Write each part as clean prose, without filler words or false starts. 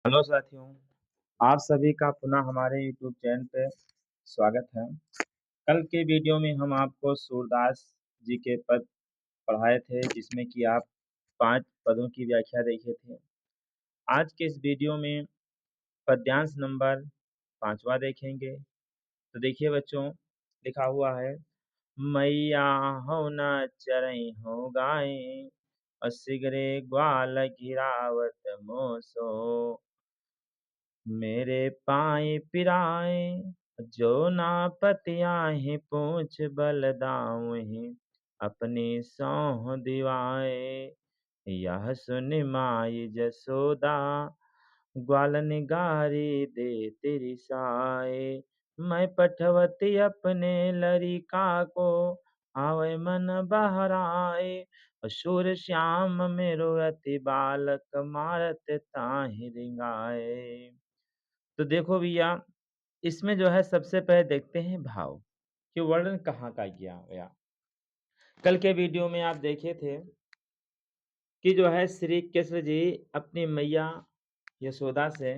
Hello साथियों, आप सभी का पुनः हमारे यूट्यूब चैनल पे स्वागत है। कल के वीडियो में हम आपको सूरदास जी के पद पढ़ाए थे, जिसमें कि आप 5 पदों की व्याख्या देखे थे। आज के इस वीडियो में पद्यांश नंबर 5वां देखेंगे। तो देखिए बच्चों, लिखा हुआ है, मैया हो न चरई हो गाय, असिगरे ग्वाल गिरावत मोसो, मेरे पाए पिराए, जो ना पतियाहि पूछ बल दावहि, अपनी सौह दिवाए। यह सुन माई जसोदा, ग्वाल निगारी दे तेरी साए। मैं पठवती अपने लरिका को, आवे मन बहराए। असुर श्याम मेरो अति बालक, मारत ताहि रिंगाए। तो देखो भैया, इसमें जो है सबसे पहले देखते हैं भाव कि वर्णन कहाँ का किया गया। कल के वीडियो में आप देखे थे कि जो है श्री कृष्ण जी अपनी मैया यशोदा से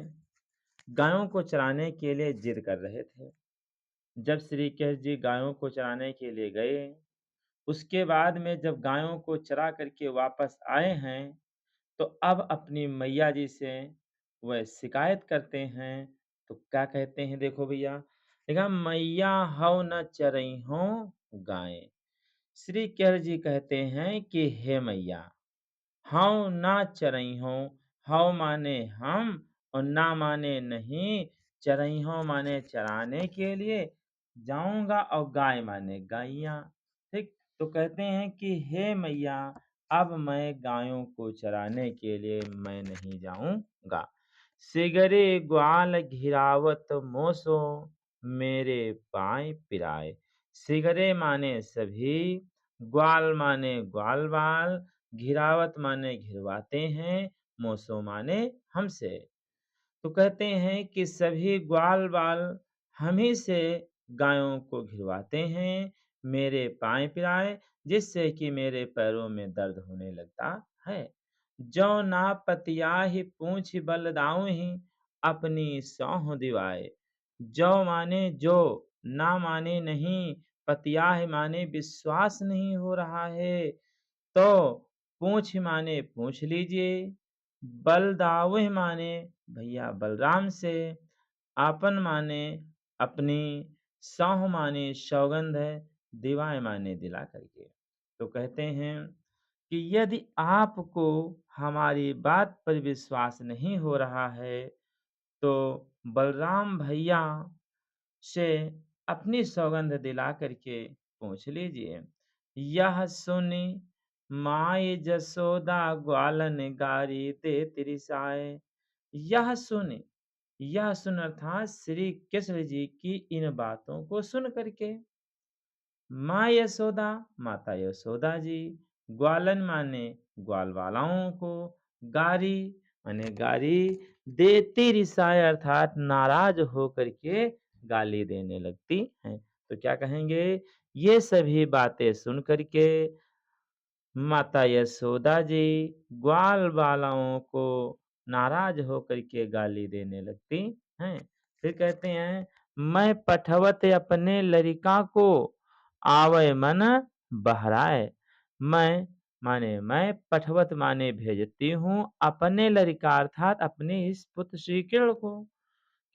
गायों को चराने के लिए जिद कर रहे थे। जब श्री कृष्ण जी गायों को चराने के लिए गए, उसके बाद में जब गायों को चरा करके वापस आए हैं, तो अब अपनी मैया जी से वह शिकायत करते हैं। तो क्या कहते हैं, देखो भैया, देखा, मैया हव न चरई हो गाय। श्री कृष्ण जी कहते हैं कि हे मैया, हव ना चरई हो। हव माने हम और ना माने नहीं। चरई हो माने चराने के लिए जाऊंगा, और गाय माने गाइया। ठीक, तो कहते हैं कि हे मैया, अब मैं गायों को चराने के लिए मैं नहीं जाऊंगा। सिगरे ग्वाल घिरावत मोसो, मेरे पाए पिराए। सिगरे माने सभी, ग्वाल माने ग्वाल बाल, घिरावत माने घिरवाते हैं, मोसो माने हमसे। तो कहते हैं कि सभी ग्वाल बाल हम ही से गायों को घिरवाते हैं, मेरे पाए पिराए, जिससे कि मेरे पैरों में दर्द होने लगता है। जो ना पतियाहि पूछ बल दाऊहि, अपनी सौह दिवाए। जो माने जो, ना माने नहीं, पतियाहि माने विश्वास नहीं हो रहा है, तो पूछ माने पूछ लीजिए, बल दावह माने भैया बलराम से, आपन माने अपनी, सौह माने सौगंध है, दिवाए माने दिला करके। तो कहते हैं कि यदि आपको हमारी बात पर विश्वास नहीं हो रहा है, तो बलराम भैया से अपनी सौगंध दिला करके पूछ लीजिए। यह सुनी माय जसोदा, ग्वालन गारी दे तिरिसाए। यह सुन, यह सुन अर्थात श्री कृष्ण जी की इन बातों को सुन करके, माँ यशोदा माता यशोदा जी, ग्वालन माने ग्वाल वालाओं को, गारी माने गारी, देती रिसाए अर्थात नाराज होकर के गाली देने लगती हैं। तो क्या कहेंगे, ये सभी बातें सुन करके माता यशोदा जी ग्वाल बालाओं को नाराज होकर के गाली देने लगती हैं। फिर कहते हैं, मैं पठवत अपने लड़िका को, आवे मन बहराए। मैं माने मैं, पठवत माने भेजती हूँ, अपने लड़िका अर्थात अपने इस पुत्र श्री कृष्ण को,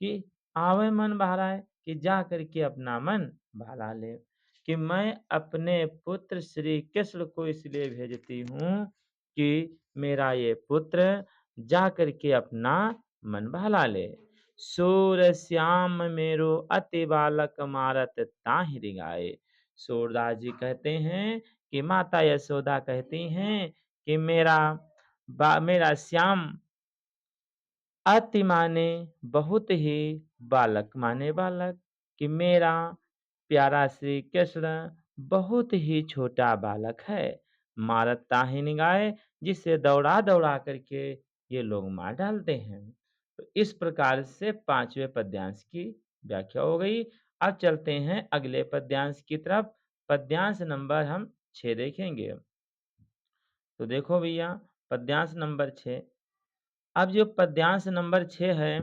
कि आवे मन बहलाए, कि जा करके अपना मन बहला ले। कि मैं अपने पुत्र श्री कृष्ण को इसलिए भेजती हूँ कि मेरा ये पुत्र जा करके अपना मन बहला ले। सूर श्याम मेरो अति बालक, मारत ताहि रिंगाए। सूरदास जी कहते हैं कि माता यशोदा कहती हैं कि मेरा श्याम, अति माने बहुत ही, बालक माने बालक, कि मेरा प्यारा श्री कृष्ण बहुत ही छोटा बालक है। मारत ताहि निगाए, जिसे दौड़ा दौड़ा करके ये लोग मार डालते हैं। तो इस प्रकार से 5वें पद्यांश की व्याख्या हो गई। अब चलते हैं अगले पद्यांश की तरफ। पद्यांश नंबर हम 6 देखेंगे। तो देखो भैया, पद्यांश नंबर 6, अब जो पद्यांश नंबर 6 है,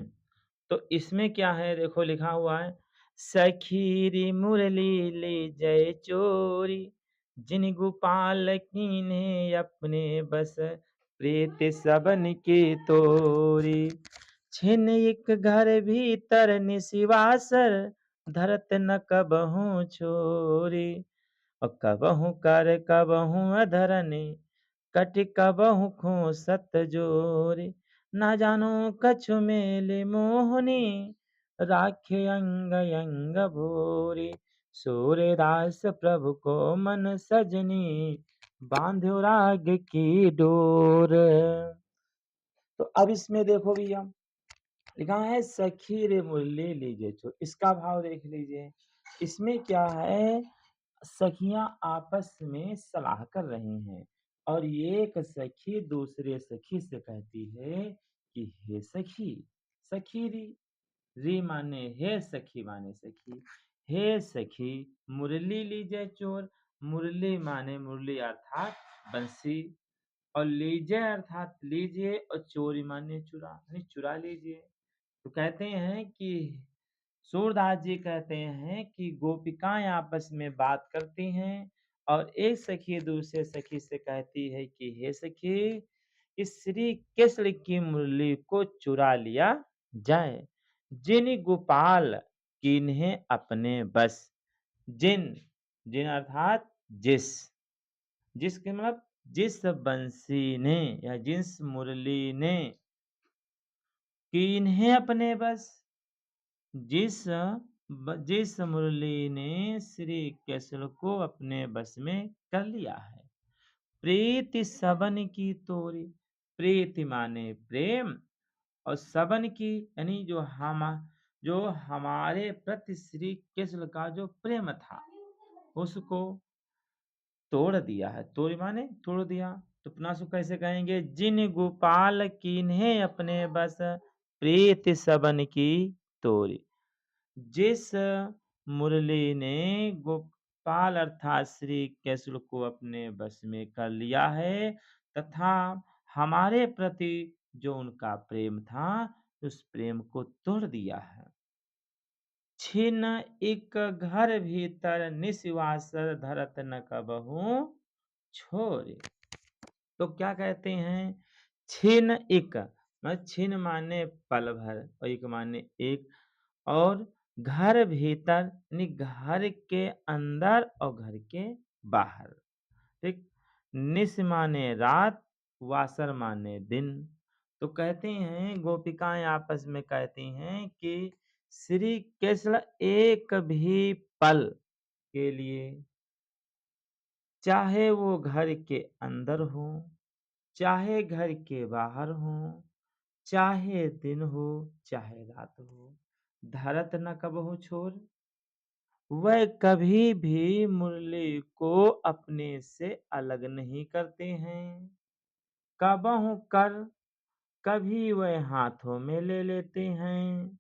तो इसमें क्या है देखो लिखा हुआ है, सखी री मुरली ले जय चोरी, जिन गोपाल कीन्हे अपने बस, प्रीत सबन के तोरी। छिन एक घर भीतर निशिवासर, धरत न कबहू छोरी। और कबहू कर कबहू अधरनि, कटि कबहू खो सत जोरी। ना जानो कछु मेल मोहनी, राखे अंग अंग भोरी। सूर्यदास प्रभु को मन सजनी, बांध्यो राग की डोर। तो अब इसमें देखो भैया, लिखा है सखी रे मुरली लीजिए चो, इसका भाव देख लीजिए। इसमें क्या है, सखियां आपस में सलाह कर रही हैं, और एक सखी दूसरे सखी से कहती है कि हे सखी, सखी री माने हे सखी माने सखी, हे सखी मुरली लीजिए चोर। मुरली माने मुरली अर्थात बंसी, और लीजिए अर्थात लीजिए, और चोरी माने चुरा, यानी चुरा लीजिए। तो कहते हैं कि सूरदास जी कहते हैं कि गोपिकाएं आपस में बात करती हैं, और एक सखी दूसरे सखी से कहती है कि हे सखी, इस श्री कृष्ण की मुरली को चुरा लिया जाए। जिन गोपाल किन्हें अपने बस, जिन, जिन अर्थात जिस, जिसके मतलब जिस बंसी ने या जिस मुरली ने, किन्हें अपने बस, जिस मुरली ने श्री कृष्ण को अपने बस में कर लिया है। प्रीति सबन की तोरी, प्रीति माने प्रेम, और सबन की यानी जो हमारे प्रति श्री कृष्ण का जो प्रेम था, उसको तोड़ दिया है। तोड़ी माने तोड़ दिया। तो अपना सु कैसे कहेंगे, जिन गोपाल कीन्हे अपने बस, प्रीति सबन की तोरी। जिस मुरली ने गोपाल अर्थात श्री कृष्ण को अपने बस में कर लिया है, तथा हमारे प्रति जो उनका प्रेम था, उस प्रेम को तोड़ दिया है। छिन एक घर भीतर निशिवास, धरत न कबहू छोरे। तो क्या कहते हैं, छिन एक, मतलब छिन माने पल भर, और एक माने एक, और घर भीतर यानी घर के अंदर और घर के बाहर। ठीक। निस माने रात, वासर माने दिन। तो कहते हैं गोपिकाएं आपस में कहती हैं कि श्री कृष्ण एक भी पल के लिए, चाहे वो घर के अंदर हो, चाहे घर के बाहर हो, चाहे दिन हो, चाहे रात हो, धरत न कबहू छोर, वह कभी भी मुरली को अपने से अलग नहीं करते हैं। कबहू कर, कभी वह हाथों में ले लेते हैं।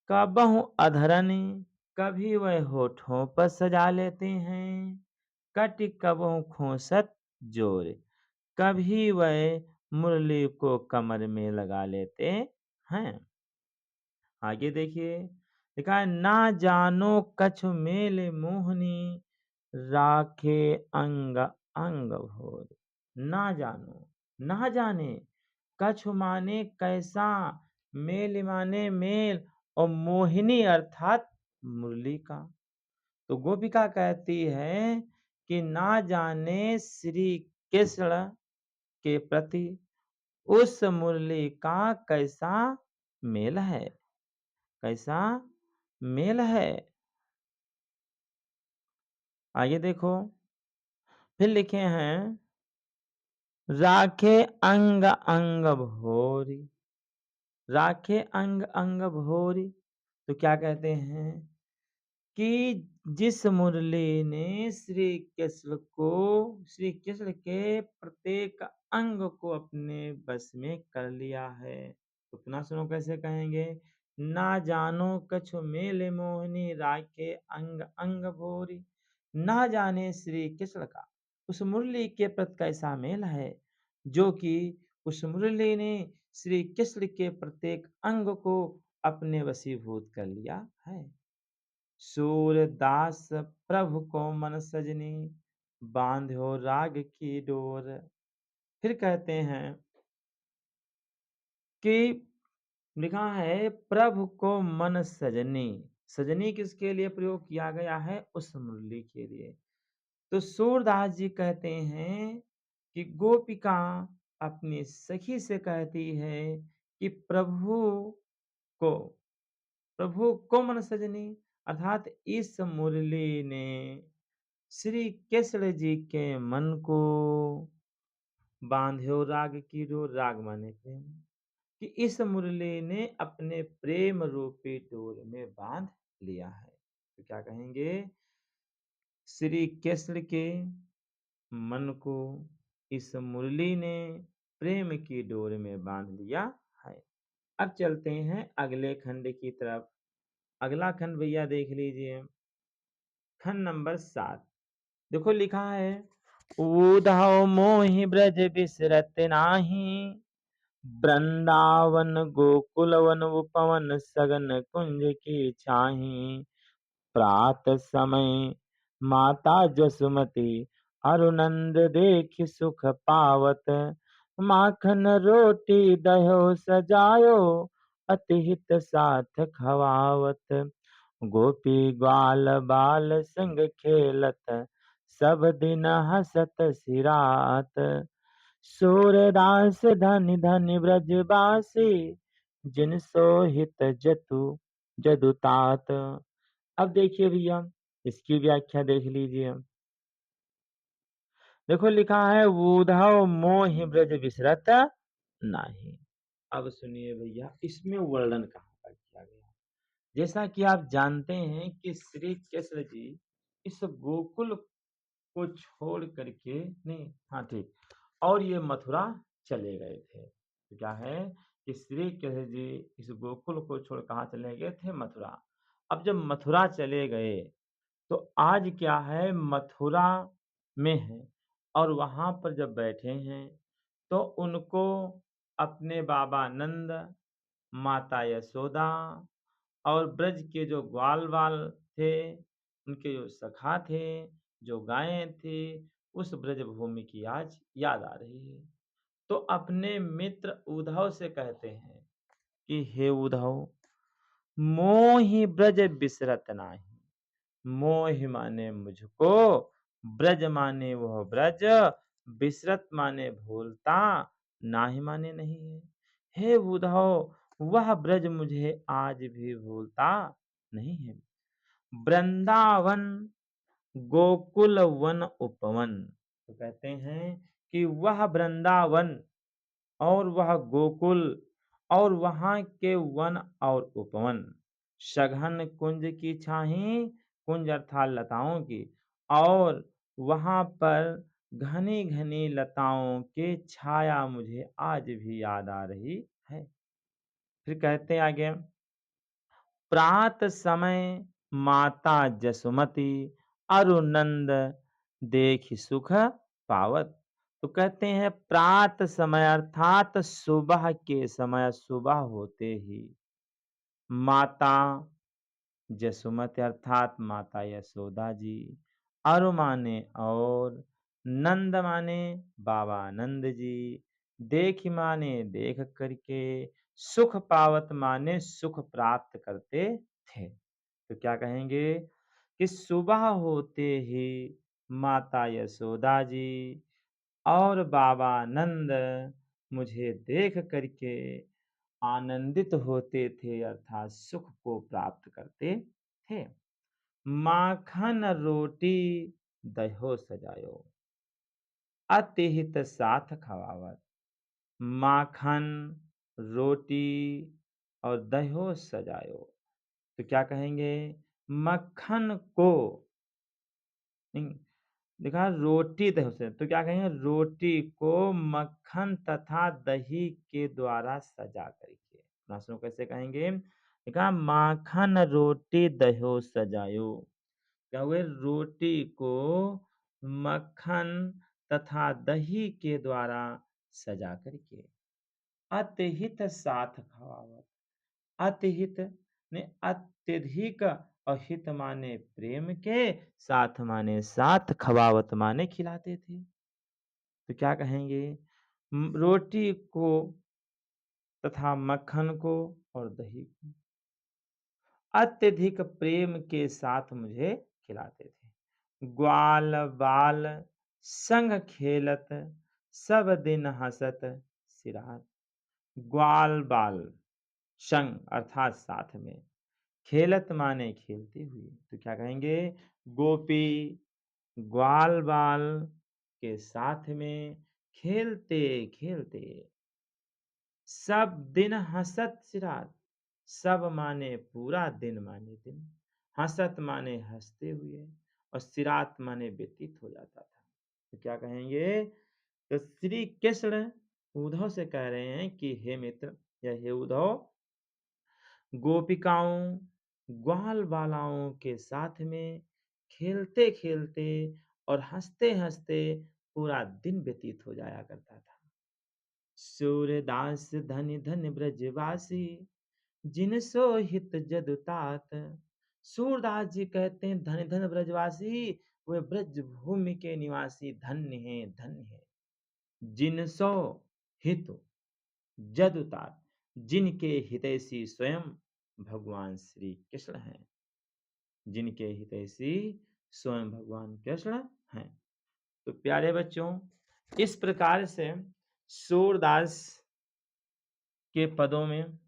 कबहू अधरनी, कभी वह होठों पर सजा लेते हैं। कटि कबहू खोसत जोर, कभी वह मुरली को कमर में लगा लेते हैं। आगे देखिए, लिखा है ना जानो कछु मेल मोहनी, राखे अंग अंग भोर। ना जानो, ना जाने, कछु माने कैसा, मेल माने मेल, और मोहिनी अर्थात मुरली का। तो गोपिका कहती है कि ना जाने श्री कृष्ण के प्रति उस मुरली का कैसा मेल है, कैसा मेल है। आगे देखो, फिर लिखे हैं, राखे अंग अंग भोरी, राखे अंग अंग भोरी। तो क्या कहते हैं कि जिस मुरली ने श्री कृष्ण के प्रत्येक अंग को अपने बस में कर लिया है। तो पुनः सुनो कैसे कहेंगे, ना जानो कछु मेल मोहनी, राखे अंग अंग भोरी। ना जाने श्री कृष्ण का उस मुरली के प्रति कैसा मेल है, जो कि उस मुरली ने श्री कृष्ण के प्रत्येक अंग को अपने वशीभूत कर लिया है। सूरदास प्रभु को मन सजनी, बांध्यो राग की डोर। फिर कहते हैं कि लिखा है प्रभु को मन सजनी। सजनी किसके लिए प्रयोग किया गया है? उस मुरली के लिए। तो सूरदास जी कहते हैं कि गोपिका अपनी सखी से कहती है कि को प्रभु को मन सजनी, अर्थात इस मुरली ने श्री कृष्ण जी के मन को बांध्यो राग की डोर। राग माने प्रेम, कि इस मुरली ने अपने प्रेम रूपी डोर में बांध लिया है। तो क्या कहेंगे? श्री कृष्ण के मन को इस मुरली ने प्रेम की डोर में बांध लिया है। अब चलते हैं अगले खंड की तरफ। अगला खंड भैया देख लीजिए, खंड नंबर 7। देखो लिखा है, उधाओ मोहि ब्रज बिसरत नाही, वृंदावन गोकुल वन उपवन सगन कुंज की छाही। प्रात समय माता जसुमती, अरुनंद देख सुख पावत। माखन रोटी दह्यो सजायो, अतिहित साथ खवावत। गोपी ग्वाल बाल संग खेलत, सब दिन हसत सिरात। सूरदास धनि धनि ब्रजबासी, जिन सोहित जदुतात। अब देखिए भैया, इसकी व्याख्या देख लीजिए। देखो लिखा है, उद्धव मोहि ब्रज बिसरत नाही। अब सुनिए भैया, इसमें वर्णन कहाँ पर किया गया। जैसा कि आप जानते हैं कि श्री कृष्ण जी इस गोकुल को छोड़ करके, नहीं, हाँ ठीक, और ये मथुरा चले गए थे। तो क्या है कि श्री कृष्ण जी इस गोकुल को छोड़ कहाँ चले गए थे? मथुरा। अब जब मथुरा चले गए तो आज क्या है, मथुरा में है, और वहां पर जब बैठे हैं तो उनको अपने बाबा नंद, माता यशोदा और ब्रज के जो ग्वाल वाल थे, उनके जो सखा थे, जो गायें थी, उस ब्रज भूमि की आज याद आ रही है। तो अपने मित्र उद्धव से कहते हैं कि हे उद्धव, मोहि ब्रज बिसरत नाही। मोहि माने मुझको, ब्रज माने वह ब्रज, बिसरत माने भूलता, नाही माने नहीं है। हे उद्धव, वह ब्रज मुझे आज भी भूलता नहीं है। वृंदावन गोकुल वन उपवन। तो कहते हैं कि वह वृंदावन और वह गोकुल और वहां के वन और उपवन, सघन कुंज की छाही, कुंज अर्थात लताओं की, और वहां पर घनी घनी लताओं के छाया मुझे आज भी याद आ रही है। फिर कहते हैं आगे, प्रात समय माता जसुमती, अरुनंद देखि सुख पावत। तो कहते हैं प्रात समय अर्थात सुबह के समय, सुबह होते ही माता जसुमती अर्थात माता यशोदा जी, अरु माने और, नंद माने बाबा नंद जी, देख माने देख करके, सुख पावत माने सुख प्राप्त करते थे। तो क्या कहेंगे कि सुबह होते ही माता यशोदा जी और बाबा नंद मुझे देख करके आनंदित होते थे, अर्थात सुख को प्राप्त करते थे। माखन रोटी दह्यो सजायो, अतिहित साथ खवावत। माखन रोटी और दह्यो सजायो। तो क्या कहेंगे, मक्खन को, नहीं, देखा रोटी दही से, तो क्या कहेंगे, रोटी को मक्खन तथा दही के द्वारा सजा करके। नासुनो कैसे कहेंगे, देखा माखन रोटी दह्यो सजायो। क्या हुए, रोटी को मक्खन तथा दही के द्वारा सजा करके। अतहित साथ खवावत। अतहित ने अत्यधिक, और हित माने प्रेम के, साथ माने साथ, खवावत माने खिलाते थे। तो क्या कहेंगे? रोटी को तथा मक्खन को और दही को अत्यधिक प्रेम के साथ मुझे खिलाते थे। ग्वाल बाल संग खेलत, सब दिन हंसत सिरात। ग्वाल बाल संग अर्थात साथ में, खेलत माने खेलते हुए। तो क्या कहेंगे? गोपी ग्वाल बाल के साथ में खेलते खेलते, सब दिन हंसत सिरात। सब माने पूरा, दिन माने दिन, हंसत माने हंसते हुए, और सिरात माने व्यतीत हो जाता था। तो क्या कहेंगे? तो श्री कृष्ण उद्धव से कह रहे हैं कि हे मित्र या हे उद्धव, गोपिकाओं ग्वाल बालाओं के साथ में खेलते खेलते और हंसते हंसते पूरा दिन व्यतीत हो जाया करता था। सूरदास धनि धनि ब्रजवासी, जिन सो हित जदुतात। सूरदास जी कहते हैं धन धन ब्रजवासी, वे ब्रज भूमि के निवासी धन्य हैं, धन्य है। जिन सो हित जदुतात, जिनके हितैषी स्वयं भगवान श्री कृष्ण हैं। जिनके हितैषी स्वयं भगवान कृष्ण हैं। तो प्यारे बच्चों, इस प्रकार से सूरदास के पदों में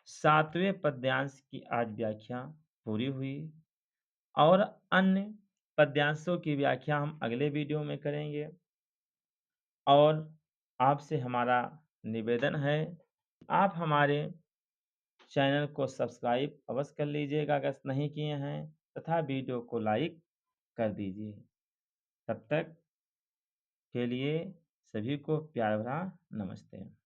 7वें पद्यांश की आज व्याख्या पूरी हुई, और अन्य पद्यांशों की व्याख्या हम अगले वीडियो में करेंगे। और आपसे हमारा निवेदन है, आप हमारे चैनल को सब्सक्राइब अवश्य कर लीजिएगा अगर नहीं किए हैं, तथा वीडियो को लाइक कर दीजिए। तब तक के लिए सभी को प्यार भरा नमस्ते।